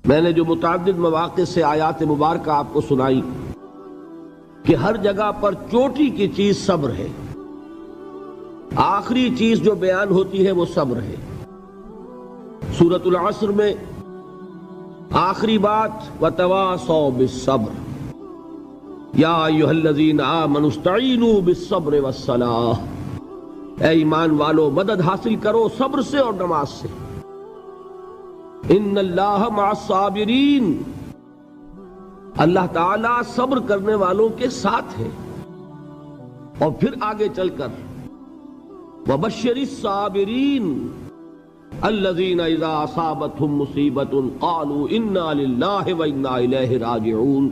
میں نے جو متعدد مواقع سے آیات مبارکہ آپ کو سنائی کہ ہر جگہ پر چوٹی کی چیز صبر ہے، آخری چیز جو بیان ہوتی ہے وہ صبر ہے۔ سورۃ العصر میں آخری بات وَتَوَاصَوْا بِالصَّبْرِ یا ایھا الذین آمنوا استعینوا بالصبر والصلاۃ، اے ایمان والو مدد حاصل کرو صبر سے اور نماز سے۔ ان اللہ مع الصابرین، اللہ تعالیٰ صبر کرنے والوں کے ساتھ ہے۔ اور پھر آگے چل کر وَبَشِّرِ الصَّابِرِينَ الَّذِينَ إِذَا أَصَابَتْهُمْ مُصِيبَةٌ قَالُوا إِنَّا لِلَّهِ وَإِنَّا إِلَيْهِ رَاجِعُونَ،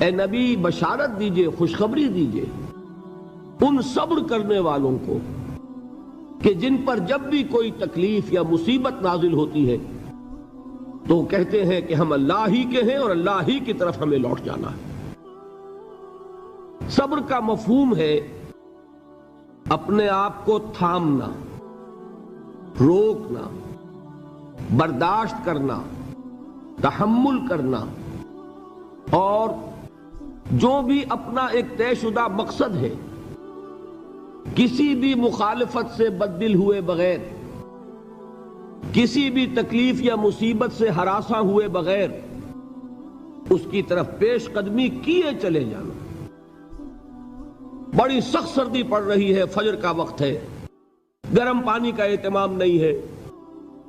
اے نبی بشارت دیجئے، خوشخبری دیجئے ان صبر کرنے والوں کو کہ جن پر جب بھی کوئی تکلیف یا مصیبت نازل ہوتی ہے تو کہتے ہیں کہ ہم اللہ ہی کے ہیں اور اللہ ہی کی طرف ہمیں لوٹ جانا ہے۔ صبر کا مفہوم ہے اپنے آپ کو تھامنا، روکنا، برداشت کرنا، تحمل کرنا، اور جو بھی اپنا ایک طے شدہ مقصد ہے کسی بھی مخالفت سے بددل ہوئے بغیر، کسی بھی تکلیف یا مصیبت سے ہراساں ہوئے بغیر اس کی طرف پیش قدمی کیے چلے جانا۔ بڑی سخت سردی پڑ رہی ہے، فجر کا وقت ہے، گرم پانی کا اہتمام نہیں ہے،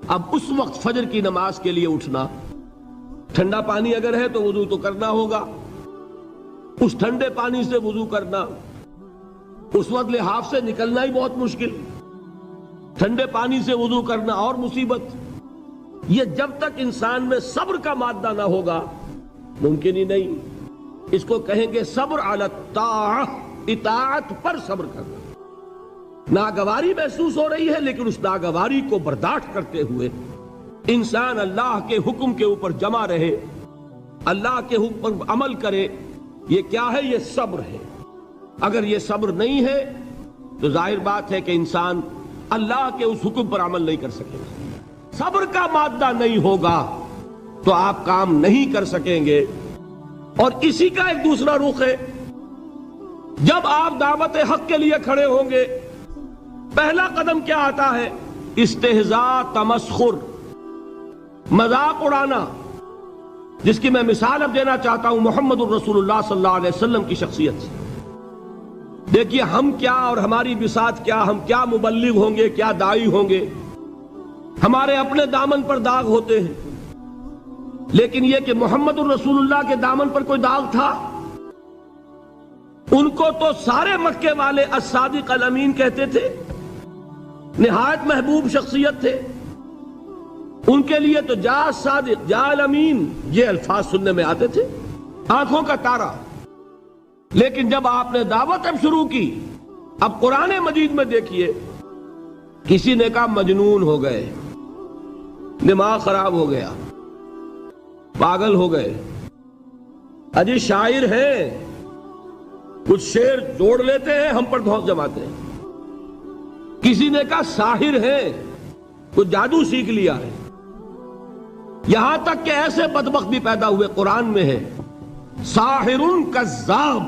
اب اس وقت فجر کی نماز کے لیے اٹھنا، ٹھنڈا پانی اگر ہے تو وضو تو کرنا ہوگا، اس ٹھنڈے پانی سے وضو کرنا، اس وقت لحاف سے نکلنا ہی بہت مشکل، ٹھنڈے پانی سے وضو کرنا اور مصیبت۔ یہ جب تک انسان میں صبر کا مادہ نہ ہوگا ممکن ہی نہیں۔ اس کو کہیں گے صبر علی الطاعہ، اطاعت پر صبر کرنا۔ ناگواری محسوس ہو رہی ہے لیکن اس ناگواری کو برداشت کرتے ہوئے انسان اللہ کے حکم کے اوپر جمع رہے، اللہ کے حکم پر عمل کرے۔ یہ کیا ہے؟ یہ صبر ہے۔ اگر یہ صبر نہیں ہے تو ظاہر بات ہے کہ انسان اللہ کے اس حکم پر عمل نہیں کر سکے گا۔ صبر کا مادہ نہیں ہوگا تو آپ کام نہیں کر سکیں گے۔ اور اسی کا ایک دوسرا رخ ہے، جب آپ دعوت حق کے لیے کھڑے ہوں گے پہلا قدم کیا آتا ہے؟ استہزاء، تمسخر، مذاق اڑانا، جس کی میں مثال اب دینا چاہتا ہوں محمد الرسول اللہ صلی اللہ علیہ وسلم کی شخصیت سے۔ دیکھیے ہم کیا اور ہماری بساط کیا، ہم کیا مبلغ ہوں گے، کیا داعی ہوں گے، ہمارے اپنے دامن پر داغ ہوتے ہیں، لیکن یہ کہ محمد الرسول اللہ کے دامن پر کوئی داغ تھا؟ ان کو تو سارے مکے والے الصادق الامین کہتے تھے، نہایت محبوب شخصیت تھے، ان کے لیے تو جا صادق، جا الامین، یہ الفاظ سننے میں آتے تھے، آنکھوں کا تارا۔ لیکن جب آپ نے دعوت اب شروع کی، اب قرآن مجید میں دیکھیے کسی نے کہا مجنون ہو گئے، دماغ خراب ہو گیا، پاگل ہو گئے، اجی شاعر ہیں، کچھ شعر جوڑ لیتے ہیں ہم پر دھوس جماتے ہیں۔ کسی نے کہا ساحر ہے، کچھ جادو سیکھ لیا ہے، یہاں تک کہ ایسے بدبخت بھی پیدا ہوئے، قرآن میں ہے ساحر کذاب،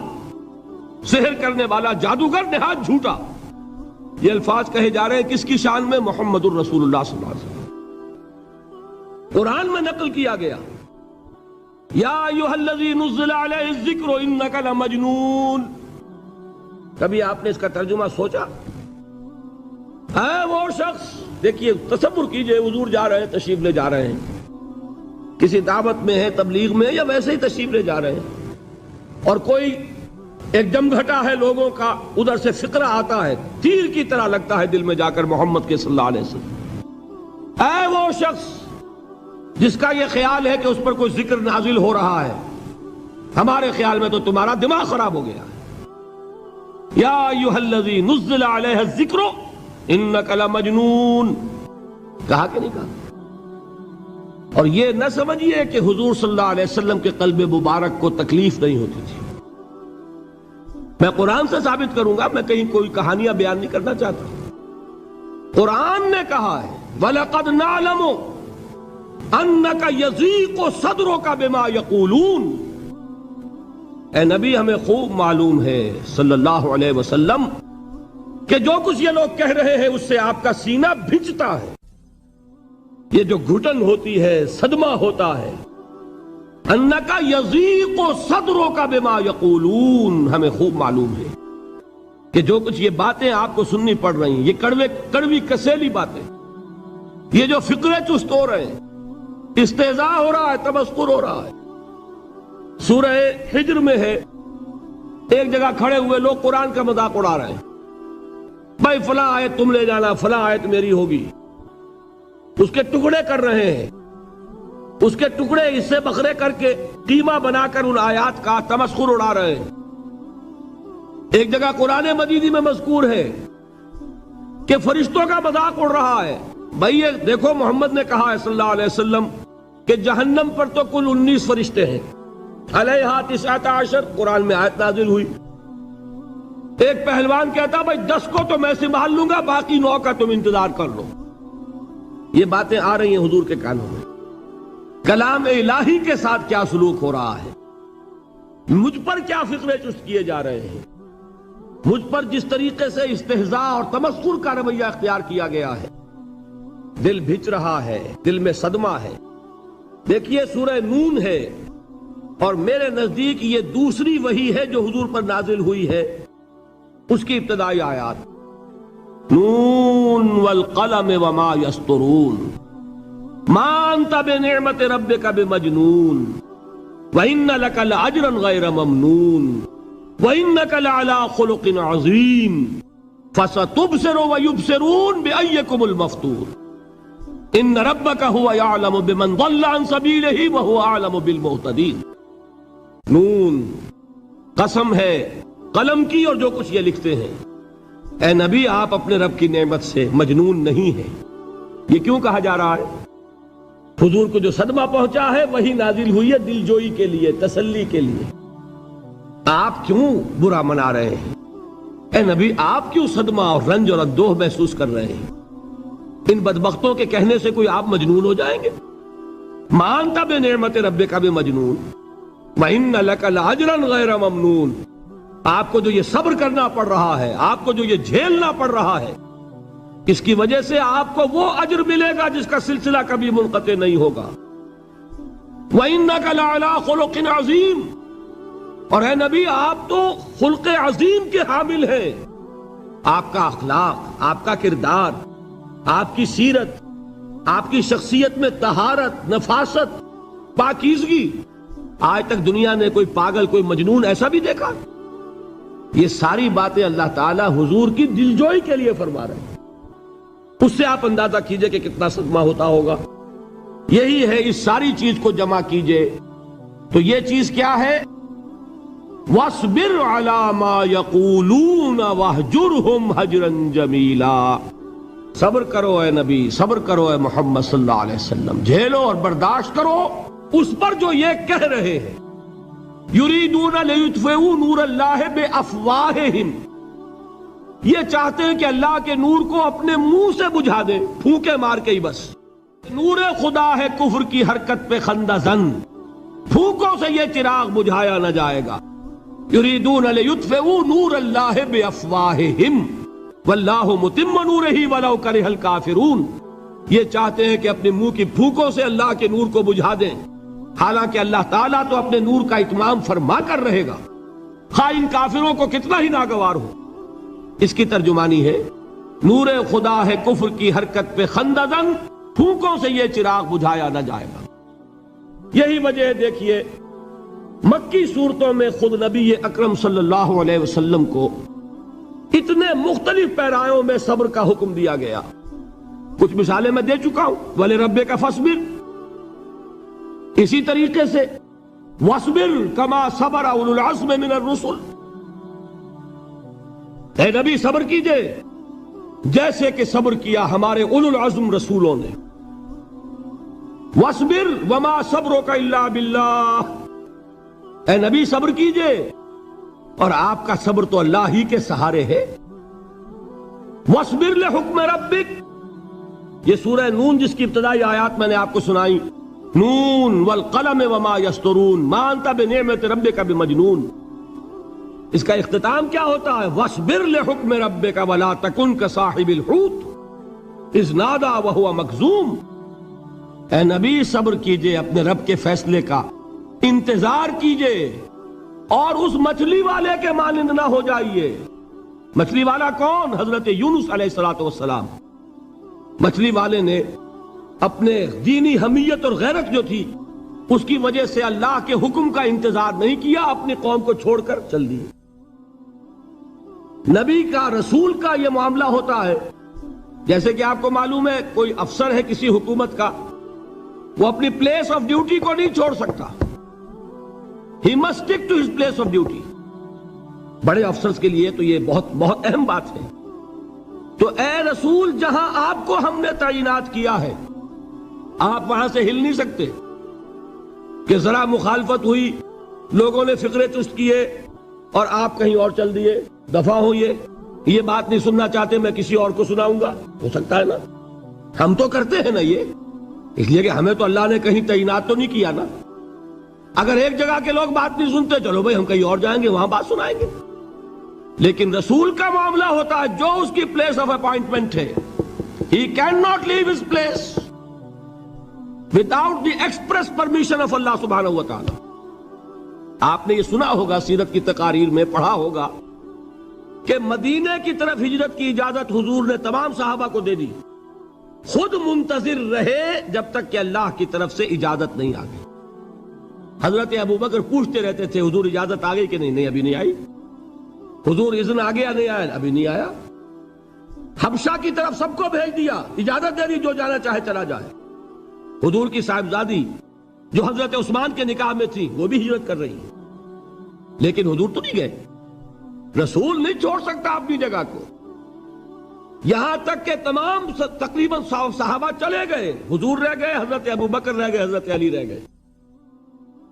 سحر کرنے والا جادوگر نہایت جھوٹا۔ یہ الفاظ کہے جا رہے ہیں کس کی شان میں؟ محمد الرسول اللہ صلی اللہ علیہ وسلم۔ قرآن میں نقل کیا گیا یا ایھا الذی نزل علیہ الذکر انک لمجنون۔ کبھی آپ نے اس کا ترجمہ سوچا؟ اے وہ شخص، دیکھیے تصور کیجئے حضور جا رہے ہیں، تشریف لے جا رہے ہیں، کسی دعوت میں ہے، تبلیغ میں، یا ویسے ہی تشریف لے جا رہے ہیں، اور کوئی ایک جمگھٹا ہے لوگوں کا، ادھر سے فقرہ آتا ہے، تیر کی طرح لگتا ہے دل میں جا کر محمد کے صلی اللہ علیہ وسلم۔ اے وہ شخص جس کا یہ خیال ہے کہ اس پر کوئی ذکر نازل ہو رہا ہے، ہمارے خیال میں تو تمہارا دماغ خراب ہو گیا ہے۔ یا ایھا الذی نزل علیہ الذکر انک لمجنون، کہا کہ نہیں کہا؟ اور یہ نہ سمجھیے کہ حضور صلی اللہ علیہ وسلم کے قلب مبارک کو تکلیف نہیں ہوتی تھی۔ میں قرآن سے ثابت کروں گا، میں کہیں کوئی کہانیاں بیان نہیں کرنا چاہتا۔ قرآن نے کہا ہے وَلَقَدْ نَعْلَمُ انک یضیق صدرک بما یقولون، اے نبی ہمیں خوب معلوم ہے صلی اللہ علیہ وسلم کہ جو کچھ یہ لوگ کہہ رہے ہیں اس سے آپ کا سینہ بھنجتا ہے، یہ جو گھٹن ہوتی ہے، صدمہ ہوتا ہے۔ انک یضیق صدرک بما یقولون، ہمیں خوب معلوم ہے کہ جو کچھ یہ باتیں آپ کو سننی پڑ رہی ہیں، یہ کڑوی کسیلی باتیں، یہ جو فقرے چست ہو رہے ہیں، استہزاء ہو رہا ہے، تمسخر ہو رہا ہے۔ سورہ حجر میں ہے، ایک جگہ کھڑے ہوئے لوگ قرآن کا مذاق اڑا رہے ہیں، بھائی فلاں آیت تم لے جانا، فلاں آیت میری ہوگی، اس کے ٹکڑے کر رہے ہیں، اس کے ٹکڑے حصے بکھرے کر کے قیمہ بنا کر ان آیات کا تمسخر اڑا رہے ہیں۔ ایک جگہ قرآن مجید میں مذکور ہے کہ فرشتوں کا مذاق اڑ رہا ہے، بھائی یہ دیکھو محمد نے کہا ہے صلی اللہ علیہ وسلم کہ جہنم پر تو کل 19 فرشتے ہیں، علیہا 19 قرآن میں آیت نازل ہوئی۔ ایک پہلوان کہتا بھائی 10 کو تو میں سنبھال لوں گا، باقی 9 کا تم انتظار کر لو۔ یہ باتیں آ رہی ہیں حضور کے کانوں میں، کلام الہی کے ساتھ کیا سلوک ہو رہا ہے، مجھ پر کیا فقرے چست کیے جا رہے ہیں، مجھ پر جس طریقے سے استہزاء اور تمسخر کا رویہ اختیار کیا گیا ہے، دل بھج رہا ہے، دل میں صدمہ ہے۔ دیکھیے سورہ نون ہے، اور میرے نزدیک یہ دوسری وحی ہے جو حضور پر نازل ہوئی ہے، اس کی ابتدائی آیات، نون والقلم وما یسطرون ما انت بنعمت ربک بمجنون وان لک لاجرا غیر ممنون وانک لعلی خلق عظیم فستبصر ویبصرون بأیکم المفتون ان ربک هو یعلم بمن ضل عن سبیلہ وهو اعلم بالمہتدین۔ نون، قسم ہے قلم کی اور جو کچھ یہ لکھتے ہیں۔ اے نبی آپ اپنے رب کی نعمت سے مجنون نہیں ہیں۔ یہ کیوں کہا جا رہا ہے؟ حضور کو جو صدمہ پہنچا ہے وہی نازل ہوئی ہے دل جوئی کے لیے، تسلی کے لیے۔ آپ کیوں برا منا رہے ہیں؟ اے نبی آپ کیوں صدمہ اور رنج اور اندوہ محسوس کر رہے ہیں؟ ان بدبختوں کے کہنے سے کوئی آپ مجنون ہو جائیں گے؟ ما انت بنعمت ربک بمجنون وَإِنَّ لَكَ لَأَجْرًا غَيْرَ مَمْنُونَ، آپ کو جو یہ صبر کرنا پڑ رہا ہے، آپ کو جو یہ جھیلنا پڑ رہا ہے، اس کی وجہ سے آپ کو وہ اجر ملے گا جس کا سلسلہ کبھی منقطع نہیں ہوگا۔ وَإِنَّكَ لَعَلَىٰ خُلُقٍ عَظِيمٍ، اور اے نبی آپ تو خلق عظیم کے حامل ہیں۔ آپ کا اخلاق، آپ کا کردار، آپ کی سیرت، آپ کی شخصیت میں طہارت، نفاست، پاکیزگی، آج تک دنیا نے کوئی پاگل، کوئی مجنون ایسا بھی دیکھا؟ یہ ساری باتیں اللہ تعالی حضور کی دلجوئی کے لیے فرما رہے ہیں۔ اس سے آپ اندازہ کیجئے کہ کتنا صدمہ ہوتا ہوگا۔ یہی ہے، اس ساری چیز کو جمع کیجئے تو یہ چیز کیا ہے؟ وَاصْبِرْ عَلَىٰ مَا يَقُولُونَ وَاهْجُرْهُمْ هَجْرًا جَمِيلًا، صبر کرو اے نبی، صبر کرو اے محمد صلی اللہ علیہ وسلم، جھیلو اور برداشت کرو اس پر جو یہ کہہ رہے ہیں۔ یریدون لیطفئوا نور اللہ بافواہہم، یہ چاہتے ہیں کہ اللہ کے نور کو اپنے منہ سے بجھا دیں، پھونکے مار کے ہی بس۔ نور خدا ہے کفر کی حرکت پہ خندہ زن، پھونکوں سے یہ چراغ بجھایا نہ جائے گا۔ یریدون لیطفئوا نور اللہ بافواہہم واللہ متم نورہ ولو کرہ الکافرون، یہ چاہتے ہیں کہ اپنے منہ کی پھونکوں سے اللہ کے نور کو بجھا دیں، حالانکہ اللہ تعالیٰ تو اپنے نور کا اتمام فرما کر رہے گا، خواہ ان کافروں کو کتنا ہی ناگوار ہو۔ اس کی ترجمانی ہے نور خدا ہے کفر کی حرکت پہ خندہ زن، پھونکوں سے یہ چراغ بجھایا نہ جائے گا۔ یہی وجہ ہے، دیکھیے مکی صورتوں میں خود نبی اکرم صلی اللہ علیہ وسلم کو اتنے مختلف پیرایوں میں صبر کا حکم دیا گیا۔ کچھ مثالیں میں دے چکا ہوں، وَلِرَبِّكَ فَاصْبِرْ، اسی طریقے سے وَاصْبِرْ كَمَا صَبَرَ أُولُو الْعَزْمِ مِنَ الرُّسُلِ، اے نبی صبر کیجئے جیسے کہ صبر کیا ہمارے اولو العزم رسولوں نے۔ وَاصْبِرْ وَمَا صَبْرُكَ إِلَّا بِاللَّهِ، اے نبی صبر کیجئے اور آپ کا صبر تو اللہ ہی کے سہارے ہے۔ وَاصْبِرْ لِحُکْمِ رَبِّكَ، یہ سورہ نون جس کی ابتدائی آیات میں نے آپ کو سنائی، نون والقلم وما یسطرون ما انت بنعمت ربک بمجنون، اس کا اختتام کیا ہوتا ہے؟ وَاصْبِرْ لِحُکْمِ رَبِّكَ وَلَا تَكُنْ كَصَاحِبِ الْحُوتِ اِذْ نَادَىٰ وَهُوَ مَكْظُومٌ، اے نبی صبر کیجئے اپنے رب کے فیصلے کا، انتظار کیجئے اور اس مچھلی والے کے مانند نہ ہو جائیے۔ مچھلی والا کون؟ حضرت یونس علیہ السلام۔ مچھلی والے نے اپنے دینی حمیت اور غیرت جو تھی اس کی وجہ سے اللہ کے حکم کا انتظار نہیں کیا، اپنی قوم کو چھوڑ کر چل دیے۔ نبی کا، رسول کا یہ معاملہ ہوتا ہے، جیسے کہ آپ کو معلوم ہے کوئی افسر ہے کسی حکومت کا، وہ اپنی پلیس آف ڈیوٹی کو نہیں چھوڑ سکتا، he must stick to his place of duty. بڑے افسرز کے لیے تو یہ بہت بہت اہم بات ہے۔ تو اے رسول، جہاں آپ کو ہم نے تعینات کیا ہے آپ وہاں سے ہل نہیں سکتے کہ ذرا مخالفت ہوئی، لوگوں نے فقرے چست کیے اور آپ کہیں اور چل دیے، دفع ہوئیے، یہ بات نہیں سننا چاہتے میں کسی اور کو سناؤں گا، ہو سکتا ہے نا؟ ہم تو کرتے ہیں نا یہ، اس لیے کہ ہمیں تو اللہ نے کہیں تعینات تو نہیں کیا نا۔ اگر ایک جگہ کے لوگ بات نہیں سنتے، چلو بھائی ہم کہیں اور جائیں گے، وہاں بات سنائیں گے۔ لیکن رسول کا معاملہ ہوتا ہے جو اس کی پلیس آف اپائنٹمنٹ ہے، he can not leave his place without the express permission of اللہ سبحانہ و تعالی۔ آپ نے یہ سنا ہوگا، سیرت کی تقاریر میں پڑھا ہوگا کہ مدینے کی طرف ہجرت کی اجازت حضور نے تمام صحابہ کو دے دی، خود منتظر رہے جب تک کہ اللہ کی طرف سے اجازت نہیں آ گئی۔ حضرت ابوبکر پوچھتے رہتے تھے حضور اجازت آ گئی کہ نہیں؟ نہیں ابھی نہیں آئی۔ حضور اذن آ گیا؟ نہیں آیا، ابھی نہیں آیا۔ حبشہ کی طرف سب کو بھیج دیا، اجازت دے دی جو جانا چاہے چلا جائے۔ حضور کی صاحبزادی جو حضرت عثمان کے نکاح میں تھی وہ بھی ہجرت کر رہی ہے، لیکن حضور تو نہیں گئے۔ رسول نہیں چھوڑ سکتا اپنی جگہ کو، یہاں تک کہ تمام تقریباً صحابہ چلے گئے، حضور رہ گئے، حضرت ابوبکر رہ گئے، حضرت علی رہ گئے،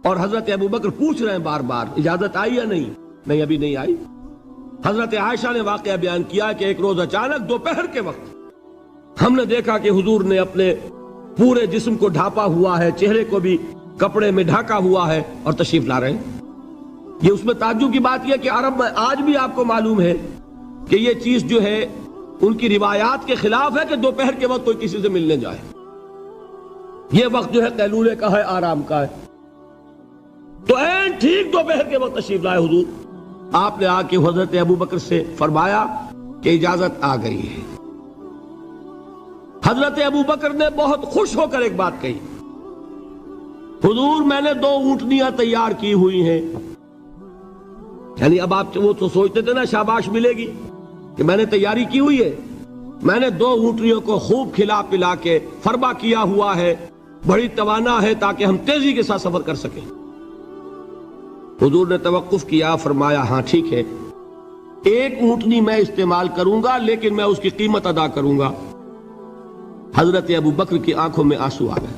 اور حضرت ابوبکر پوچھ رہے ہیں بار بار اجازت آئی یا نہیں؟ نہیں ابھی نہیں آئی۔ حضرت عائشہ نے واقعہ بیان کیا کہ ایک روز اچانک دوپہر کے وقت ہم نے دیکھا کہ حضور نے اپنے پورے جسم کو ڈھانپا ہوا ہے، چہرے کو بھی کپڑے میں ڈھانکا ہوا ہے اور تشریف لا رہے ہیں۔ یہ اس میں تعجب کی بات یہ کہ عرب میں آج بھی آپ کو معلوم ہے کہ یہ چیز جو ہے ان کی روایات کے خلاف ہے کہ دوپہر کے وقت کوئی کسی سے ملنے جائے۔ یہ وقت جو ہے قیلولے کا ہے، آرام کا ہے۔ تو این ٹھیک دوپہر کے وقت تشریف لائے حضور، آپ نے آ کے حضرت ابوبکر سے فرمایا کہ اجازت آ گئی ہے۔ حضرت ابوبکر نے بہت خوش ہو کر ایک بات کہی، حضور میں نے 2 اونٹنیاں تیار کی ہوئی ہیں۔ یعنی اب آپ وہ تو سوچتے تھے نا شاباش ملے گی کہ میں نے تیاری کی ہوئی ہے، میں نے 2 اونٹنیوں کو خوب کھلا پلا کے فربا کیا ہوا ہے، بڑی توانا ہے تاکہ ہم تیزی کے ساتھ سفر کر سکیں۔ حضور نے توقف کیا، فرمایا ہاں ٹھیک ہے، 1 اونٹنی میں استعمال کروں گا لیکن میں اس کی قیمت ادا کروں گا۔ حضرت ابوبکر کی آنکھوں میں آنسو آ گئے،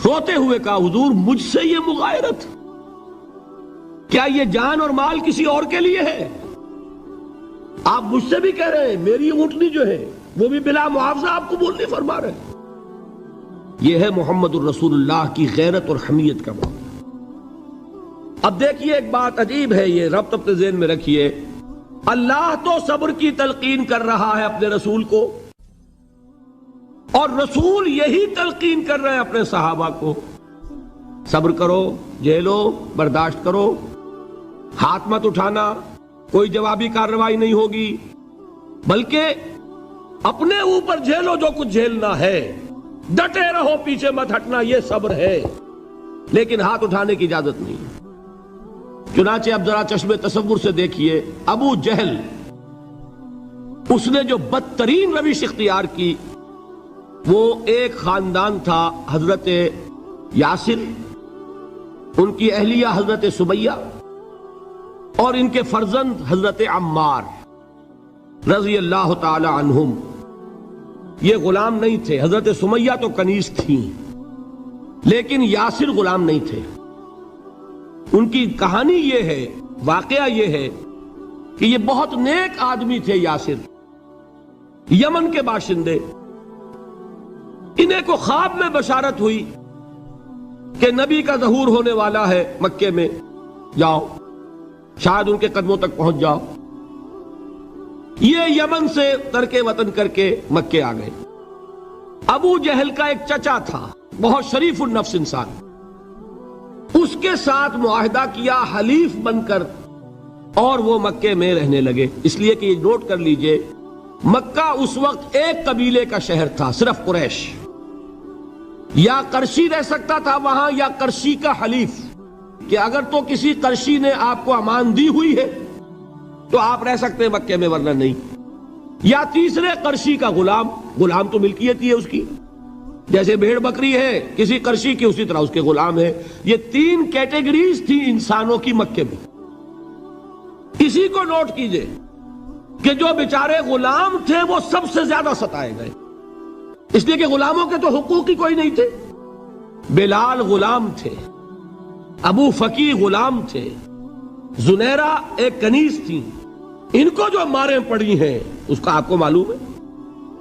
روتے ہوئے کہا حضور مجھ سے یہ مغایرت، کیا یہ جان اور مال کسی اور کے لیے ہے؟ آپ مجھ سے بھی کہہ رہے ہیں میری اونٹنی جو ہے وہ بھی بلا معاوضہ آپ قبول نہیں فرما رہے۔ یہ ہے محمد الرسول اللہ کی غیرت اور حمیت کا معاملہ۔ اب دیکھیے ایک بات عجیب ہے، یہ ربط اپنے ذہن میں رکھیے، اللہ تو صبر کی تلقین کر رہا ہے اپنے رسول کو، اور رسول یہی تلقین کر رہے ہیں اپنے صحابہ کو، صبر کرو، جھیلو، برداشت کرو، ہاتھ مت اٹھانا، کوئی جوابی کارروائی نہیں ہوگی، بلکہ اپنے اوپر جھیلو جو کچھ جھیلنا ہے، ڈٹے رہو، پیچھے مت ہٹنا، یہ صبر ہے، لیکن ہاتھ اٹھانے کی اجازت نہیں۔ چنانچہ اب ذرا چشم تصور سے دیکھیے، ابو جہل اس نے جو بدترین روش اختیار کی، وہ ایک خاندان تھا حضرت یاسر، ان کی اہلیہ حضرت سمیہ، اور ان کے فرزند حضرت عمار رضی اللہ تعالی عنہم۔ یہ غلام نہیں تھے، حضرت سمیہ تو کنیز تھیں لیکن یاسر غلام نہیں تھے۔ ان کی کہانی یہ ہے، واقعہ یہ ہے کہ یہ بہت نیک آدمی تھے یاسر، یمن کے باشندے، انہیں کو خواب میں بشارت ہوئی کہ نبی کا ظہور ہونے والا ہے مکے میں، جاؤ شاید ان کے قدموں تک پہنچ جاؤ۔ یہ یمن سے ترک وطن کر کے مکے آ گئے۔ ابو جہل کا ایک چچا تھا، بہت شریف النفس انسان، اس کے ساتھ معاہدہ کیا حلیف بن کر، اور وہ مکے میں رہنے لگے۔ اس لیے کہ یہ نوٹ کر لیجئے، مکہ اس وقت ایک قبیلے کا شہر تھا، صرف قریش۔ یا قرشی رہ سکتا تھا وہاں، یا قرشی کا حلیف، کہ اگر تو کسی قرشی نے آپ کو امان دی ہوئی ہے تو آپ رہ سکتے ہیں مکے میں، ورنہ نہیں۔ یا تیسرے قرشی کا غلام، غلام تو ملکیت ہی ہے اس کی، جیسے بھیڑ بکری ہے کسی قرشی کی، اسی طرح اس کے غلام ہے۔ یہ تین کیٹیگریز تھی انسانوں کی مکے میں۔ اسی کو نوٹ کیجئے کہ جو بیچارے غلام تھے وہ سب سے زیادہ ستائے گئے، اس لیے کہ غلاموں کے تو حقوق ہی کوئی نہیں تھے۔ بلال غلام تھے، ابو فقی غلام تھے، زنیرہ ایک کنیز تھی، ان کو جو ماریں پڑی ہیں اس کا آپ کو معلوم ہے۔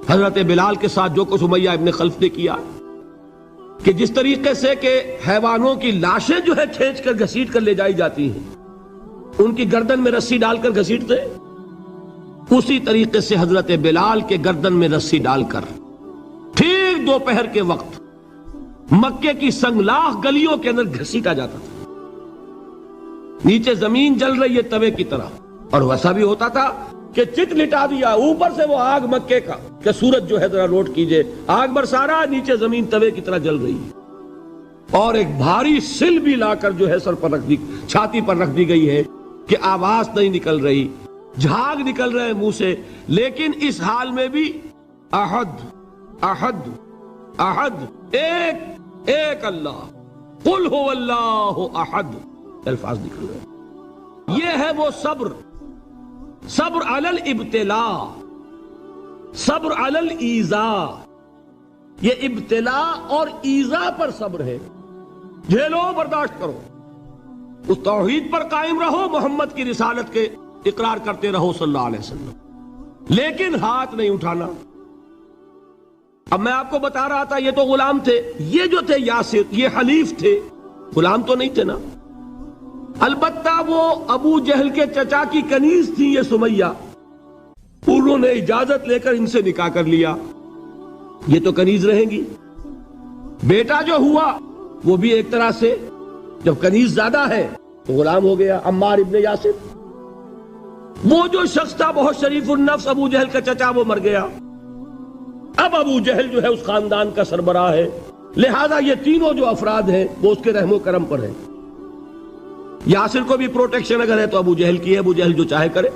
حضرت بلال کے ساتھ جو کچھ امیہ ابن خلف نے کیا، کہ جس طریقے سے کہ حیوانوں کی لاشیں جو ہے کھینچ کر گھسیٹ کر لے جائی جاتی ہیں، ان کی گردن میں رسی ڈال کر گھسیٹتے، اسی طریقے سے حضرت بلال کے گردن میں رسی ڈال کر ٹھیک دوپہر کے وقت مکے کی سنگلاخ گلیوں کے اندر گھسیٹا جاتا تھا۔ نیچے زمین جل رہی ہے توے کی طرح، اور ویسا بھی ہوتا تھا کہ چت لٹا دیا، اوپر سے وہ آگ مکے کا، کہ سورج جو ہے ذرا نوٹ کیجئے، آگ برسا رہا، نیچے زمین توے کی طرح جل رہی ہے، اور ایک بھاری سل بھی لا کر جو ہے سر پر رکھ دی، چھاتی پر رکھ دی گئی ہے کہ آواز نہیں نکل رہی، جھاگ نکل رہے منہ سے، لیکن اس حال میں بھی احد احد احد، ایک ایک اللہ، قل هو اللہ احد، الفاظ نکل رہے۔ یہ ہے وہ صبر، صبر علی الابتلاء، صبر علی الایذاء۔ یہ ابتلاء اور ایذاء پر صبر ہے، جھیلو برداشت کرو، اس توحید پر قائم رہو، محمد کی رسالت کے اقرار کرتے رہو صلی اللہ علیہ وسلم، لیکن ہاتھ نہیں اٹھانا۔ اب میں آپ کو بتا رہا تھا یہ تو غلام تھے، یہ جو تھے یاسر، یہ حلیف تھے، غلام تو نہیں تھے نا۔ البتہ وہ ابو جہل کے چچا کی کنیز تھی یہ سمیہ، انہوں نے اجازت لے کر ان سے نکاح کر لیا، یہ تو کنیز رہیں گی۔ بیٹا جو ہوا وہ بھی ایک طرح سے، جب کنیز زیادہ ہے تو غلام ہو گیا، عمار ابن یاسر۔ وہ جو شخص تھا بہت شریف النفس ابو جہل کا چچا، وہ مر گیا۔ اب ابو جہل جو ہے اس خاندان کا سربراہ ہے، لہذا یہ تینوں جو افراد ہیں وہ اس کے رحم و کرم پر ہیں۔ یاسر کو بھی پروٹیکشن اگر ہے تو ابو جہل کی ہے، ابو جہل جو چاہے کرے،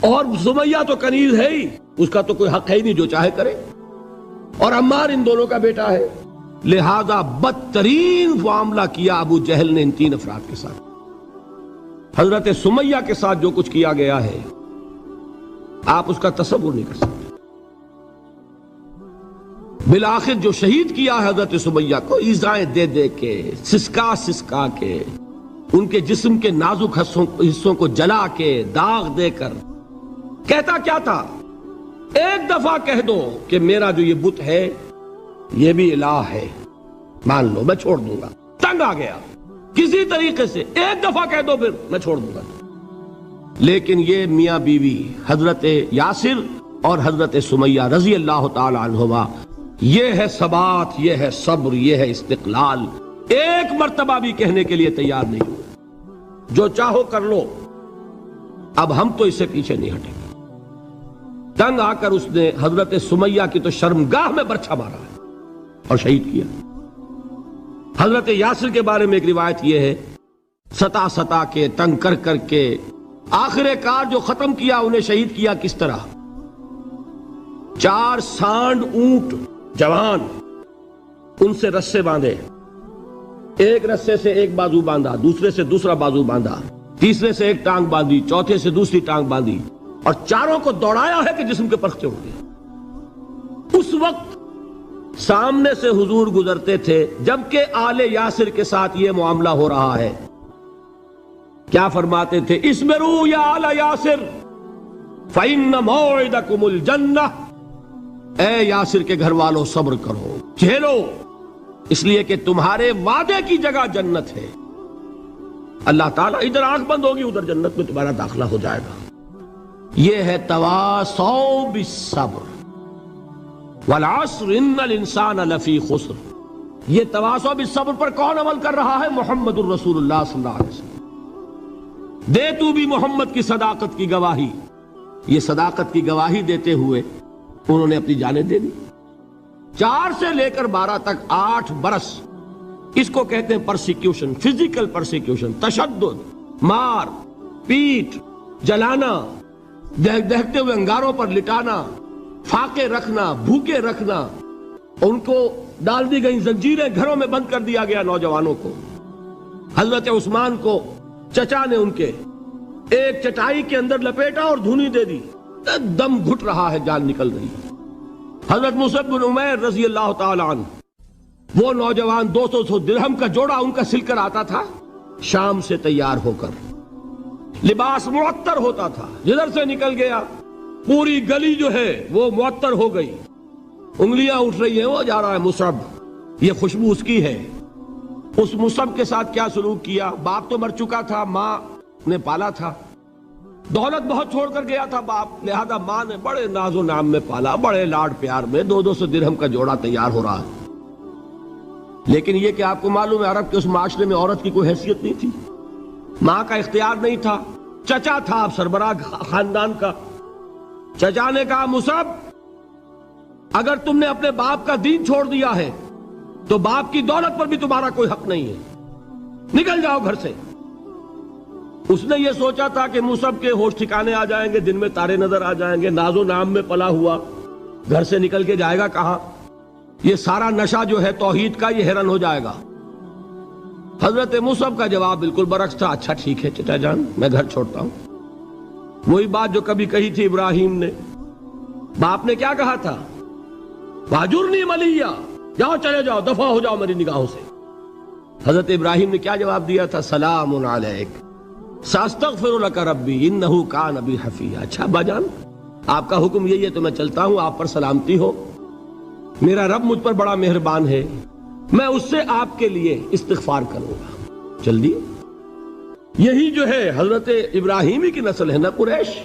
اور سمیہ تو کنیز ہے ہی، اس کا تو کوئی حق ہے ہی نہیں، جو چاہے کرے، اور عمار ان دونوں کا بیٹا ہے، لہذا بدترین معاملہ کیا ابو جہل نے ان تین افراد کے ساتھ۔ حضرت سمیہ کے ساتھ جو کچھ کیا گیا ہے آپ اس کا تصور نہیں کر سکتے۔ بالآخر جو شہید کیا ہے حضرت سمیہ کو، ایذائیں دے دے کے، سسکا سسکا کے، ان کے جسم کے نازک حصوں کو جلا کے، داغ دے کر، کہتا کیا تھا، ایک دفعہ کہہ دو کہ میرا جو یہ بت ہے یہ بھی الہ ہے، مان لو میں چھوڑ دوں گا۔ تنگ آ گیا، کسی طریقے سے ایک دفعہ کہہ دو پھر میں چھوڑ دوں گا۔ لیکن یہ میاں بیوی حضرت یاسر اور حضرت سمیہ رضی اللہ تعالی عنہما، یہ ہے ثبات، یہ ہے صبر، یہ ہے استقلال، ایک مرتبہ بھی کہنے کے لیے تیار نہیں ہوئے، جو چاہو کر لو، اب ہم تو اس سے پیچھے نہیں ہٹیں گے۔ تنگ آ کر اس نے حضرت سمیہ کی تو شرمگاہ میں برچھا مارا ہے اور شہید کیا۔ حضرت یاسر کے بارے میں ایک روایت یہ ہے، ستا ستا کے، تنگ کر کر کے، آخر کار جو ختم کیا، انہیں شہید کیا کس طرح، 4 سانڈ اونٹ جوان، ان سے رسے باندھے، ایک رسے سے ایک بازو باندھا، دوسرے سے دوسرا بازو باندھا، تیسرے سے ایک ٹانگ باندھی، چوتھے سے دوسری ٹانگ باندھی، اور چاروں کو دوڑایا ہے کہ جسم کے پرخچے اڑ گئے۔ اس وقت سامنے سے حضور گزرتے تھے جبکہ آل یاسر کے ساتھ یہ معاملہ ہو رہا ہے، کیا فرماتے تھے، اصبروا یا آل یاسر فإن موعدکم الجنہ، اے یاسر کے گھر والوں صبر کرو، جھیلو، اس لیے کہ تمہارے وعدے کی جگہ جنت ہے۔ اللہ تعالیٰ ادھر آنکھ بند ہوگی، ادھر جنت میں تمہارا داخلہ ہو جائے گا۔ یہ ہے تواصوا بالصبر والعصر ان الانسان لفی خسر۔ یہ تواصوا بالصبر پر کون عمل کر رہا ہے؟ محمد الرسول اللہ صلی اللہ علیہ وسلم۔ دے تو بھی محمد کی صداقت کی گواہی۔ یہ صداقت کی گواہی دیتے ہوئے انہوں نے اپنی جانیں دے دی۔ 4 سے لے کر 12 تک 8 برس، اس کو کہتے ہیں پرسیکیوشن، فزیکل پرسیکیوشن، تشدد، مار پیٹ، جلانا، دہکتے ہوئے انگاروں پر لٹانا، فاقے رکھنا، بھوکے رکھنا، ان کو ڈال دی گئی زنجیریں، گھروں میں بند کر دیا گیا نوجوانوں کو۔ حضرت عثمان کو چچا نے ان کے ایک چٹائی کے اندر لپیٹا اور دھونی دے دی، دم گھٹ رہا ہے، جان نکل رہی ہے۔ حضرت مصعب بن عمیر رضی اللہ تعالی عنہ، وہ نوجوان 200 درہم کا جوڑا ان کا سل کر آتا تھا شام سے تیار ہو کر، لباس معطر ہوتا تھا، جدھر سے نکل گیا پوری گلی جو ہے وہ معطر ہو گئی، انگلیاں اٹھ رہی ہیں، وہ جا رہا ہے مصعب، یہ خوشبو اس کی ہے۔ اس مصعب کے ساتھ کیا سلوک کیا؟ باپ تو مر چکا تھا، ماں نے پالا تھا، دولت بہت چھوڑ کر گیا تھا باپ، لہذا ماں نے بڑے ناز و نام میں پالا، بڑے لاڈ پیار میں، 200 درہم کا جوڑا تیار ہو رہا ہے۔ لیکن یہ کہ آپ کو معلوم ہے عرب کے اس معاشرے میں عورت کی کوئی حیثیت نہیں تھی، ماں کا اختیار نہیں تھا، چچا تھا آپ سربراہ خاندان کا۔ چچا نے کہا مصعب، اگر تم نے اپنے باپ کا دین چھوڑ دیا ہے تو باپ کی دولت پر بھی تمہارا کوئی حق نہیں ہے، نکل جاؤ گھر سے۔ اس نے یہ سوچا تھا کہ مصعب کے ہوش ٹھکانے آ جائیں گے، دن میں تارے نظر آ جائیں گے، ناز و نام میں پلا ہوا گھر سے نکل کے جائے گا کہاں، یہ سارا نشہ جو ہے توحید کا یہ حیران ہو جائے گا۔ حضرت مصعب کا جواب بالکل برعکس تھا، اچھا ٹھیک ہے چچا جان، میں گھر چھوڑتا ہوں۔ وہی بات جو کبھی کہی تھی ابراہیم نے، باپ نے کیا کہا تھا؟ واجرنی ملیہ، جاؤ چلے جاؤ، دفع ہو جاؤ میری نگاہوں سے۔ حضرت ابراہیم نے کیا جواب دیا تھا؟ سلام علیک ساستغفر لک ربی انہ کان بی حفیہ۔ اچھا ابا جان، آپ کا حکم یہی ہے تو میں چلتا ہوں، آپ پر سلامتی ہو، میرا رب مجھ پر بڑا مہربان ہے، میں اس سے آپ کے لیے استغفار کروں گا۔ چل دیے۔ یہی جو ہے حضرت ابراہیمی کی نسل ہے نا قریش۔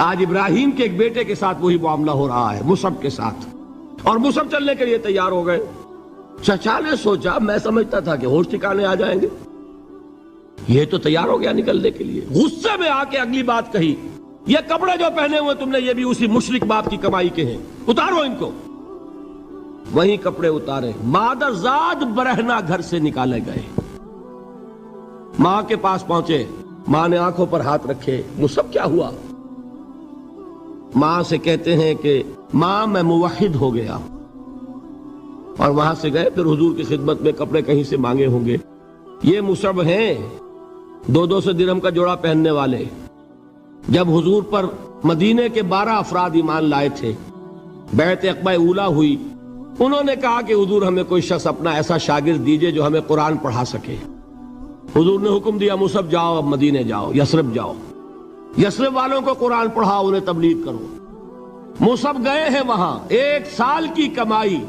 آج ابراہیم کے ایک بیٹے کے ساتھ وہی معاملہ ہو رہا ہے، مصعب کے ساتھ، اور مصعب چلنے کے لیے تیار ہو گئے۔ چچا نے سوچا، میں سمجھتا تھا کہ ہوش ٹھکانے آ جائیں گے، یہ تو تیار ہو گیا نکلنے کے لیے۔ غصے میں آ کے اگلی بات کہی، یہ کپڑے جو پہنے ہوئے تم نے یہ بھی اسی مشرک باپ کی کمائی کے ہیں، اتارو ان کو۔ وہیں کپڑے اتارے، مادر زاد برہنہ گھر سے نکالے گئے۔ ماں کے پاس پہنچے، ماں نے آنکھوں پر ہاتھ رکھے، مصعب کیا ہوا؟ ماں سے کہتے ہیں کہ ماں میں موحد ہو گیا، اور وہاں سے گئے، پھر حضور کی خدمت میں کپڑے کہیں سے مانگے ہوں گے۔ یہ مصعب ہیں 200 درہم کا جوڑا پہننے والے۔ جب حضور پر مدینے کے 12 افراد ایمان لائے تھے، بیعت عقبہ اولیٰ ہوئی، انہوں نے کہا کہ حضور ہمیں کوئی شخص اپنا ایسا شاگرد دیجئے جو ہمیں قرآن پڑھا سکے۔ حضور نے حکم دیا مصعب جاؤ، اب مدینے جاؤ، یثرب جاؤ، یثرب والوں کو قرآن پڑھاؤ، انہیں تبلیغ کرو۔ مصعب گئے ہیں وہاں، 1 سال کی کمائی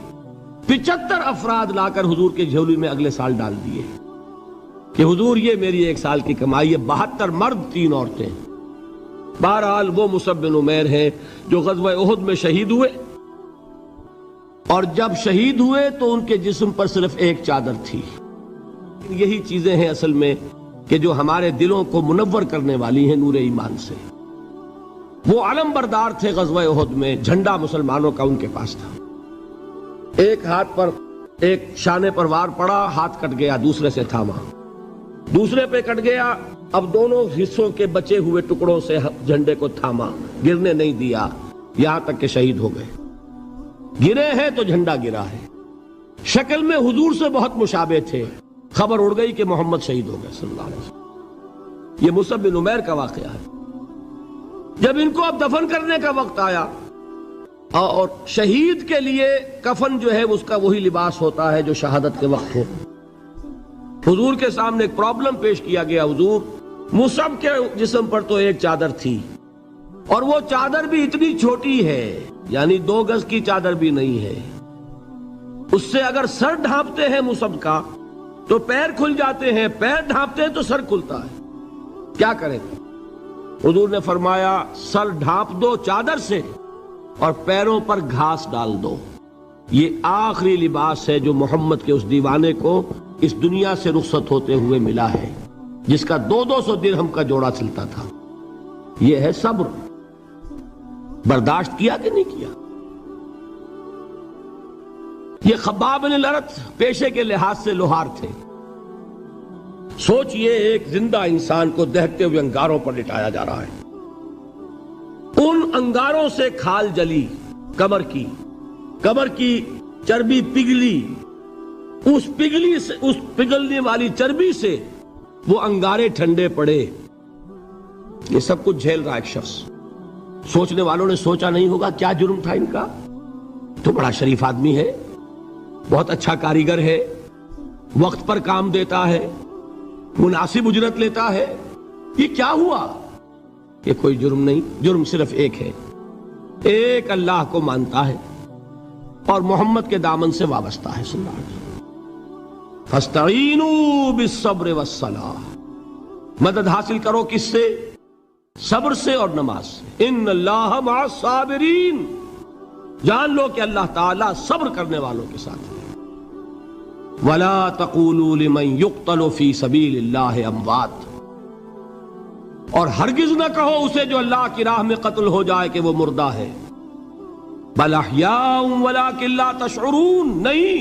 75 افراد لا کر حضور کے جھولی میں اگلے سال ڈال دیے کہ حضور یہ میری 1 سال کی کمائی ہے، 72 مرد 3 عورتیں۔ بہرحال وہ مصعب بن عمیر ہیں جو غزوہ احد میں شہید ہوئے، اور جب شہید ہوئے تو ان کے جسم پر صرف ایک چادر تھی۔ یہی چیزیں ہیں اصل میں کہ جو ہمارے دلوں کو منور کرنے والی ہیں نور ایمان سے۔ وہ علم بردار تھے غزوہ احد میں، جھنڈا مسلمانوں کا ان کے پاس تھا۔ ایک ہاتھ پر ایک شانے پر وار پڑا، ہاتھ کٹ گیا، دوسرے سے تھاما، دوسرے پہ کٹ گیا، اب دونوں حصوں کے بچے ہوئے ٹکڑوں سے جھنڈے کو تھاما، گرنے نہیں دیا، یہاں تک کہ شہید ہو گئے۔ گرے ہیں تو جھنڈا گرا ہے۔ شکل میں حضور سے بہت مشابہ تھے، خبر اڑ گئی کہ محمد شہید ہو گئے صلی اللہ علیہ وسلم۔ یہ مصعب بن عمیر کا واقعہ ہے۔ جب ان کو اب دفن کرنے کا وقت آیا، اور شہید کے لیے کفن جو ہے اس کا وہی لباس ہوتا ہے جو شہادت کے وقت ہو، حضور کے سامنے ایک پرابلم پیش کیا گیا۔ حضور، مصعب کے جسم پر تو ایک چادر تھی، اور وہ چادر بھی اتنی چھوٹی ہے یعنی 2 گز کی چادر بھی نہیں ہے. اس سے اگر سر ڈھانپتے ہیں مصحف کا تو پیر کھل جاتے ہیں، پیر ڈھانپتے ہیں تو سر کھلتا ہے. کیا کریں؟ حضور نے فرمایا سر ڈھانپ دو چادر سے اور پیروں پر گھاس ڈال دو. یہ آخری لباس ہے جو محمد کے اس دیوانے کو اس دنیا سے رخصت ہوتے ہوئے ملا ہے، جس کا 200 درہم کا جوڑا چلتا تھا. یہ ہے صبر. برداشت کیا کہ نہیں کیا؟ یہ خباب بن الارت پیشے کے لحاظ سے لوہار تھے. سوچئے ایک زندہ انسان کو دہتے ہوئے انگاروں پر لٹایا جا رہا ہے. ان انگاروں سے کھال جلی کمر کی چربی پگھلی، اس پگھلنے والی چربی سے وہ انگارے ٹھنڈے پڑے. یہ سب کچھ جھیل رہا ایک شخص. سوچنے والوں نے سوچا نہیں ہوگا کیا جرم تھا ان کا؟ تو بڑا شریف آدمی ہے، بہت اچھا کاریگر ہے، وقت پر کام دیتا ہے، مناسب اجرت لیتا ہے. یہ کیا ہوا؟ یہ کوئی جرم نہیں. جرم صرف ایک ہے، ایک اللہ کو مانتا ہے اور محمد کے دامن سے وابستہ ہے صلی اللہ علیہ وسلم. فاستعینوا بالصبر والصلاۃ، مدد حاصل کرو کس سے؟ صبر سے اور نماز سے. ان اللہ مع الصابرین، جان لو کہ اللہ تعالیٰ صبر کرنے والوں کے ساتھ ہے. وَلَا تَقُولُوا لِمَنْ يُقْتَلُ فِي سَبِيلِ اللَّهِ أَمْوَاتٌ، اور ہرگز نہ کہو اسے جو اللہ کی راہ میں قتل ہو جائے کہ وہ مردہ ہے. بل احیاء ولکن لا تشعرون، نہیں،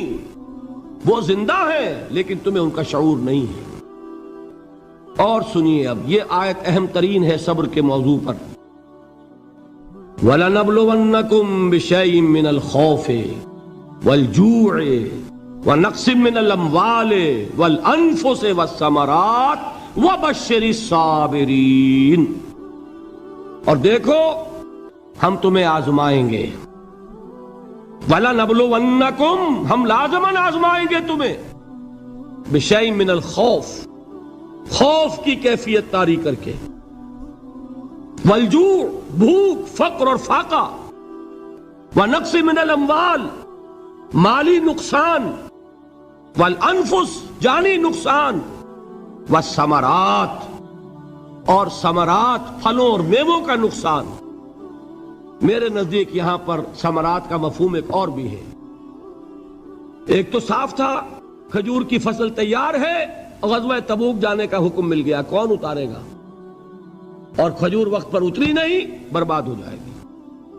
وہ زندہ ہے لیکن تمہیں ان کا شعور نہیں ہے. اور سنیے اب یہ آیت اہم ترین ہے صبر کے موضوع پر. وَلَنَبْلُوَنَّكُمْ بِشَيْءٍ مِّنَ الْخَوْفِ وَالْجُوعِ وَنَقْصٍ مِّنَ الْأَمْوَالِ وَالْأَنفُسِ وَالثَّمَرَاتِ وَبَشِّرِ الصَّابِرِينَ. اور دیکھو ہم تمہیں آزمائیں گے. وَلَنَبْلُوَنَّكُمْ، ہم لازماً آزمائیں گے تمہیں. بِشَيْءٍ مِّنَ الْخَوْفِ، خوف کی کیفیت طاری کر کے، والجوع، بھوک، فقر اور فاقہ، ونقص من الاموال، مالی نقصان، والانفس، جانی نقصان، والثمرات، اور ثمرات، پھلوں اور میووں کا نقصان. میرے نزدیک یہاں پر ثمرات کا مفہوم ایک اور بھی ہے. ایک تو صاف تھا کھجور کی فصل تیار ہے، غزوہ تبوک جانے کا حکم مل گیا، کون اتارے گا؟ اور کھجور وقت پر اتری نہیں، برباد ہو جائے گی.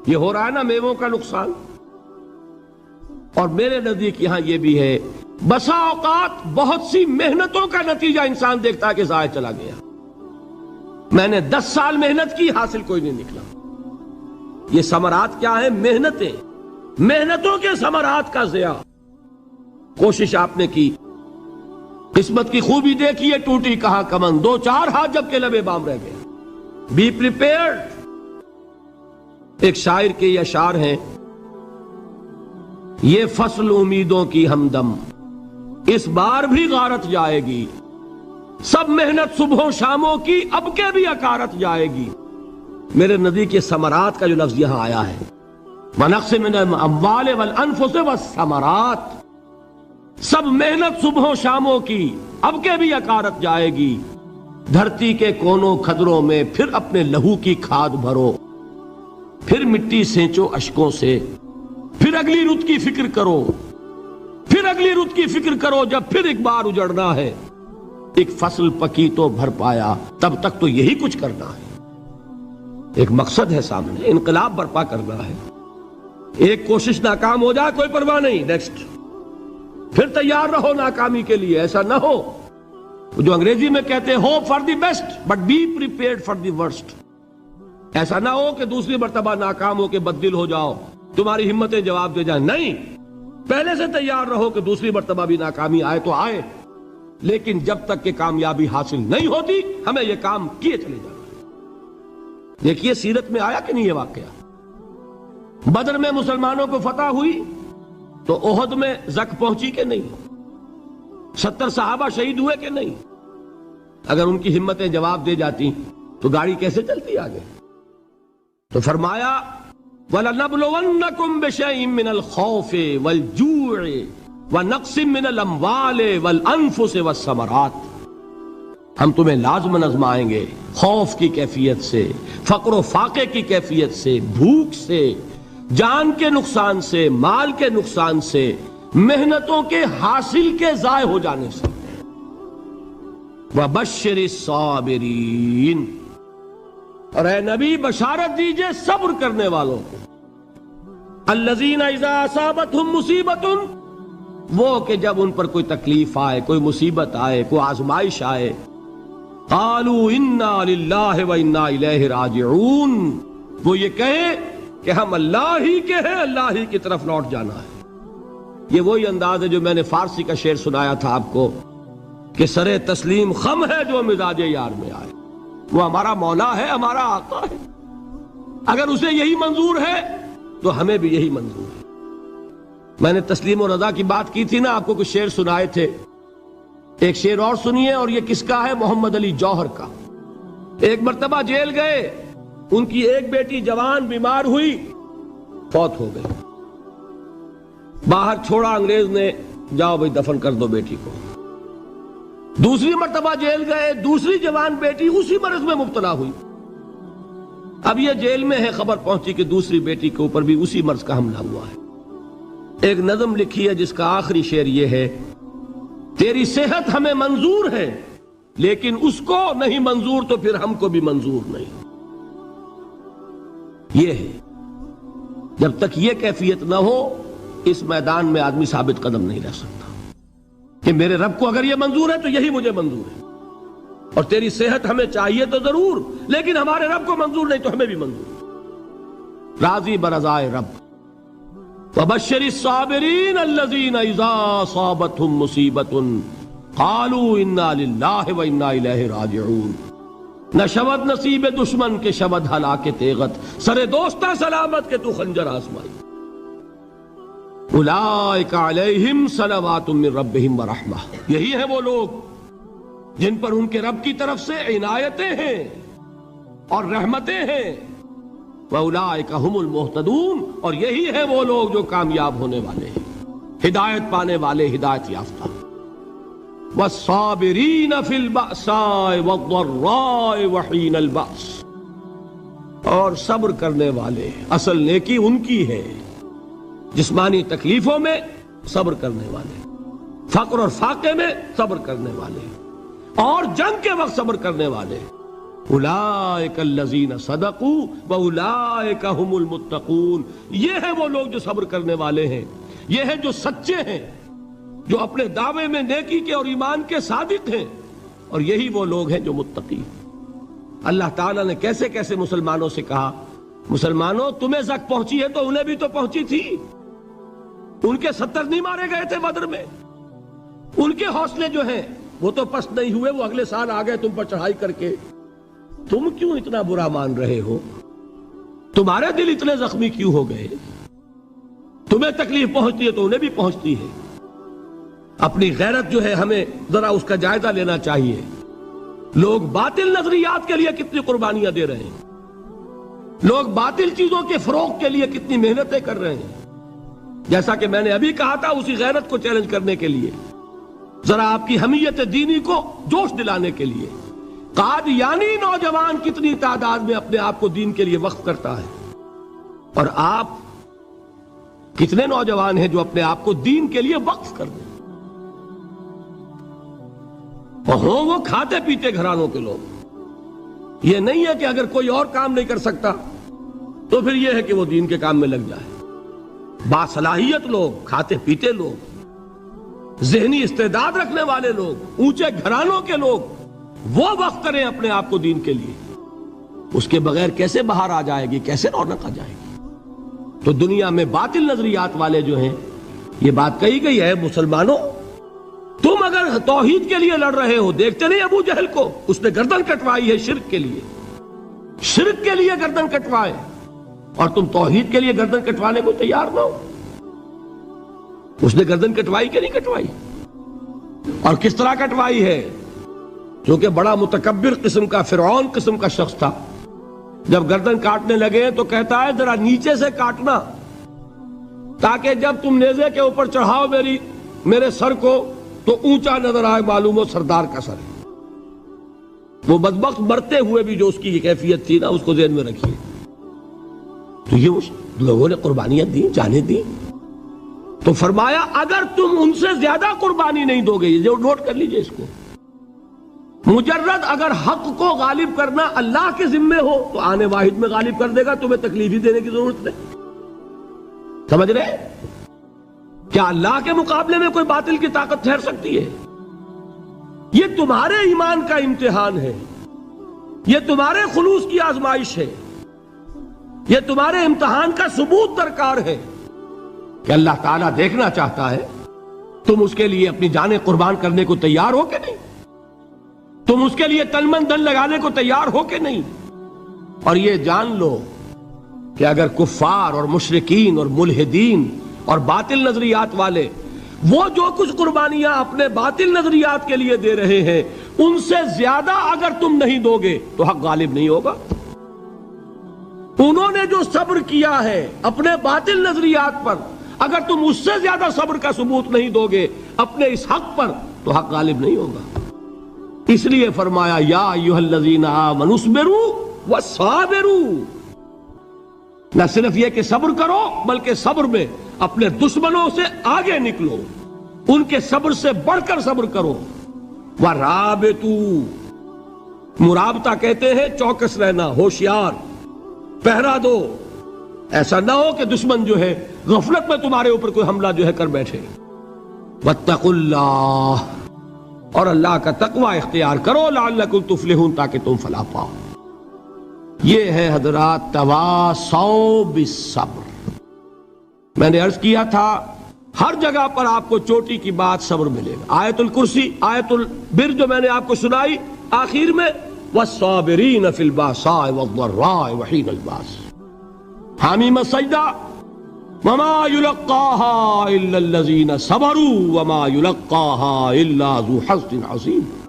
یہ ہو رہا ہے نا میووں کا نقصان. اور میرے نزدیک یہاں یہ بھی ہے، بسا اوقات بہت سی محنتوں کا نتیجہ انسان دیکھتا ہے کہ ضائع چلا گیا. میں نے 10 سال محنت کی، حاصل کوئی نہیں نکلا. یہ ثمرات کیا ہے؟ محنتیں، محنتوں کے ثمرات کا ضیاع. کوشش آپ نے کی، قسمت کی خوبی دیکھیے، ٹوٹی کہاں کمن، 2-4 ہاتھ جب کے لبے بام رہ گئے. Be prepared. ایک شاعر کے یہ اشعار ہیں، یہ فصل امیدوں کی ہمدم اس بار بھی غارت جائے گی، سب محنت صبحوں شاموں کی اب کے بھی اکارت جائے گی. میرے نزدیک یہ ثمرات کا جو لفظ یہاں آیا ہے، وَنَقْصٍ مِّنَ الْأَمْوَالِ وَالْأَنفُسِ وَالثَّمَرَاتِ، سب محنت صبحوں شاموں کی اب کے بھی اکارت جائے گی. دھرتی کے کونوں کھدروں میں پھر اپنے لہو کی کھاد بھرو، پھر مٹی سینچو اشکوں سے، پھر اگلی رت کی فکر کرو، پھر اگلی رت کی فکر کرو، جب پھر ایک بار اجڑنا ہے. ایک فصل پکی تو بھر پایا، تب تک تو یہی کچھ کرنا ہے. ایک مقصد ہے سامنے، انقلاب برپا کرنا ہے. ایک کوشش ناکام ہو جائے کوئی پرواہ نہیں، نیکسٹ. پھر تیار رہو ناکامی کے لیے. ایسا نہ ہو جو انگریزی میں کہتے ہیں hope for the best but be prepared for the worst. ایسا نہ ہو کہ دوسری مرتبہ ناکام ہو کے بددل ہو جاؤ، تمہاری ہمتیں جواب دے جائیں. نہیں، پہلے سے تیار رہو کہ دوسری مرتبہ بھی ناکامی آئے تو آئے، لیکن جب تک کہ کامیابی حاصل نہیں ہوتی ہمیں یہ کام کیے چلے جانا. دیکھیے سیرت میں آیا کہ نہیں یہ واقعہ. بدر میں مسلمانوں کو فتح ہوئی تو احد میں زک پہنچی کہ نہیں؟ 70 صحابہ شہید ہوئے کہ نہیں؟ اگر ان کی ہمتیں جواب دے جاتی تو گاڑی کیسے چلتی آگے؟ تو فرمایا وَلَنَبْلُوَنَّكُمْ بِشَيْءٍ مِّنَ الْخَوْفِ وَالْجُوعِ وَنَقْصٍ مِّنَ الْأَمْوَالِ وَالْأَنفُسِ وَالثَّمَرَاتِ، ہم تمہیں لازماً آزمائیں گے خوف کی کیفیت سے، فقر و فاقے کی کیفیت سے، بھوک سے، جان کے نقصان سے، مال کے نقصان سے، محنتوں کے حاصل کے ضائع ہو جانے سے۔ وَبَشِّرِ الصَّابِرِينَ، اور اے نبی بشارت دیجئے صبر کرنے والوں کو۔ الذین اذا اصابتہم مصیبت، وہ کہ جب ان پر کوئی تکلیف آئے، کوئی مصیبت آئے، کوئی آزمائش آئے، قالوا انا للہ و انا الیہ راجعون، وہ یہ کہیں کہ ہم اللہ ہی کے ہیں، اللہ ہی کی طرف لوٹ جانا ہے۔ یہ وہی انداز ہے جو میں نے فارسی کا شعر سنایا تھا آپ کو کہ سرے تسلیم خم ہے جو مزاج یار میں آئے۔ وہ ہمارا مولا ہے، ہمارا آقا ہے، اگر اسے یہی منظور ہے تو ہمیں بھی یہی منظور ہے۔ میں نے تسلیم و رضا کی بات کی تھی نا، آپ کو کچھ شعر سنائے تھے، ایک شعر اور سنیے، اور یہ کس کا ہے؟ محمد علی جوہر کا۔ ایک مرتبہ جیل گئے، ان کی ایک بیٹی جوان بیمار ہوئی، فوت ہو گئی، باہر چھوڑا انگریز نے، جاؤ بھائی دفن کر دو بیٹی کو۔ دوسری مرتبہ جیل گئے، دوسری جوان بیٹی اسی مرض میں مبتلا ہوئی۔ اب یہ جیل میں ہے، خبر پہنچی کہ دوسری بیٹی کے اوپر بھی اسی مرض کا حملہ ہوا ہے۔ ایک نظم لکھی ہے جس کا آخری شعر یہ ہے، تیری صحت ہمیں منظور ہے لیکن اس کو نہیں منظور تو پھر ہم کو بھی منظور نہیں۔ یہ ہے، جب تک یہ کیفیت نہ ہو اس میدان میں آدمی ثابت قدم نہیں رہ سکتا کہ میرے رب کو اگر یہ منظور ہے تو یہی مجھے منظور ہے، اور تیری صحت ہمیں چاہیے تو ضرور، لیکن ہمارے رب کو منظور نہیں تو ہمیں بھی منظور۔ راضی برضائے رب۔ وَبَشِّرِ الصَّابِرِينَ الَّذِينَ إِذَا أَصَابَتْهُمْ مُصِيبَةٌ قَالُوا إِنَّا لِلَّهِ وَإِنَّا إِلَيْهِ رَاجِعُونَ۔ نہ شود نصیب دشمن کے شود ہلاک تیغت، سرے دوستہ سلامت کے تو خنجر آزمائی۔ اولئک علیہم صلوات من ربہم ورحمہ، یہی ہیں وہ لوگ جن پر ان کے رب کی طرف سے عنایتیں ہیں اور رحمتیں ہیں۔ وَأُولَئِكَ هُمُ الْمُهْتَدُونَ، اور یہی ہیں وہ لوگ جو کامیاب ہونے والے ہیں، ہدایت پانے والے، ہدایت یافتہ۔ وَالصَّابِرِينَ فِي الْبَأْسَاءِ وَالضَّرَّاءِ وَحِينَ الْبَأْسِ، اور صبر کرنے والے، اصل نیکی ان کی ہے، جسمانی تکلیفوں میں صبر کرنے والے، فقر اور فاقے میں صبر کرنے والے، اور جنگ کے وقت صبر کرنے والے۔ اولئک الذین صدقوا واولئک هم المتقون، یہ ہیں وہ لوگ جو صبر کرنے والے ہیں، یہ ہیں جو سچے ہیں، جو اپنے دعوے میں نیکی کے اور ایمان کے صادق ہیں، اور یہی وہ لوگ ہیں جو متقی۔ اللہ تعالیٰ نے کیسے کیسے مسلمانوں سے کہا، مسلمانوں تمہیں زک پہنچی ہے تو انہیں بھی تو پہنچی تھی، ان کے 70 نہیں مارے گئے تھے بدر میں، ان کے حوصلے جو ہیں وہ تو پست نہیں ہوئے، وہ اگلے سال آ گئے تم پر چڑھائی کر کے۔ تم کیوں اتنا برا مان رہے ہو؟ تمہارے دل اتنے زخمی کیوں ہو گئے؟ تمہیں تکلیف پہنچتی ہے تو انہیں بھی پہنچتی ہے۔ اپنی غیرت جو ہے ہمیں ذرا اس کا جائزہ لینا چاہیے۔ لوگ باطل نظریات کے لیے کتنی قربانیاں دے رہے ہیں، لوگ باطل چیزوں کے فروغ کے لیے کتنی محنتیں کر رہے ہیں۔ جیسا کہ میں نے ابھی کہا تھا، اسی غیرت کو چیلنج کرنے کے لیے، ذرا آپ کی حمیت دینی کو جوش دلانے کے لیے، قادیانی نوجوان کتنی تعداد میں اپنے آپ کو دین کے لیے وقف کرتا ہے، اور آپ کتنے نوجوان ہیں جو اپنے آپ کو دین کے لیے وقف کر دیں، اور ہوں وہ کھاتے پیتے گھرانوں کے لوگ۔ یہ نہیں ہے کہ اگر کوئی اور کام نہیں کر سکتا تو پھر یہ ہے کہ وہ دین کے کام میں لگ جائے۔ باصلاحیت لوگ، کھاتے پیتے لوگ، ذہنی استعداد رکھنے والے لوگ، اونچے گھرانوں کے لوگ، وہ وقف کریں اپنے آپ کو دین کے لیے۔ اس کے بغیر کیسے باہر آ جائے گی، کیسے رونق آ جائے گی؟ تو دنیا میں باطل نظریات والے جو ہیں، یہ بات کہی گئی ہے، مسلمانوں تم اگر توحید کے لیے لڑ رہے ہو، دیکھتے نہیں ابو جہل کو، اس نے گردن کٹوائی ہے شرک کے لیے، شرک کے لیے گردن کٹوائے، اور تم توحید کے لیے گردن کٹوانے کو تیار نہ ہو۔ اس نے گردن کٹوائی کہ نہیں کٹوائی؟ اور کس طرح کٹوائی ہے؟ جو کہ بڑا متکبر قسم کا، فرعون قسم کا شخص تھا، جب گردن کاٹنے لگے تو کہتا ہے ذرا نیچے سے کاٹنا تاکہ جب تم نیزے کے اوپر چڑھاؤ میرے سر کو تو اونچا نظر آئے، معلوم ہو سردار کا سر ہے۔ وہ بدبخت مرتے ہوئے بھی جو اس کی کیفیت تھی نا، اس کو ذہن میں رکھیے۔ تو یہ اس لوگوں نے قربانیاں دی، جانیں دی، تو فرمایا اگر تم ان سے زیادہ قربانی نہیں دو گے، یہ نوٹ کر لیجئے اس کو، مجرد اگر حق کو غالب کرنا اللہ کے ذمے ہو تو آنے واحد میں غالب کر دے گا، تمہیں تکلیف ہی دینے کی ضرورت نہیں۔ سمجھ رہے؟ کیا اللہ کے مقابلے میں کوئی باطل کی طاقت ٹھہر سکتی ہے؟ یہ تمہارے ایمان کا امتحان ہے، یہ تمہارے خلوص کی آزمائش ہے، یہ تمہارے امتحان کا ثبوت درکار ہے کہ اللہ تعالیٰ دیکھنا چاہتا ہے تم اس کے لیے اپنی جانیں قربان کرنے کو تیار ہو کہ نہیں، تم اس کے لیے تن من دھن لگانے کو تیار ہو کہ نہیں۔ اور یہ جان لو کہ اگر کفار اور مشرکین اور ملحدین اور باطل نظریات والے وہ جو کچھ قربانیاں اپنے باطل نظریات کے لیے دے رہے ہیں، ان سے زیادہ اگر تم نہیں دو گے تو حق غالب نہیں ہوگا۔ انہوں نے جو صبر کیا ہے اپنے باطل نظریات پر، اگر تم اس سے زیادہ صبر کا ثبوت نہیں دو گے اپنے اس حق پر تو حق غالب نہیں ہوگا۔ اس لیے فرمایا یا ایھا الذین آمنوا اصبروا وصابروا، نہ صرف یہ کہ صبر کرو بلکہ صبر میں اپنے دشمنوں سے آگے نکلو، ان کے صبر سے بڑھ کر صبر کرو۔ ورابطوا، مرابطہ کہتے ہیں چوکس رہنا، ہوشیار، پہرا دو، ایسا نہ ہو کہ دشمن جو ہے غفلت میں تمہارے اوپر کوئی حملہ جو ہے کر بیٹھے۔ واتقوا اللہ، اور اللہ کا تقوی اختیار کرو، لعلکم تفلحون، تاکہ تم فلاح پاؤ۔ یہ ہے حضرات تواصوا بالصبر۔ میں نے عرض کیا تھا ہر جگہ پر آپ کو چوٹی کی بات صبر ملے گا۔ آیت الکرسی، آیت البر جو میں نے آپ کو سنائی آخر میں، والصابرین فی الباساء والضراء وحین الباس، حامیم السجدہ، وما یلقاها الا الذین صبروا وما یلقاها الا ذو حظ عظیم۔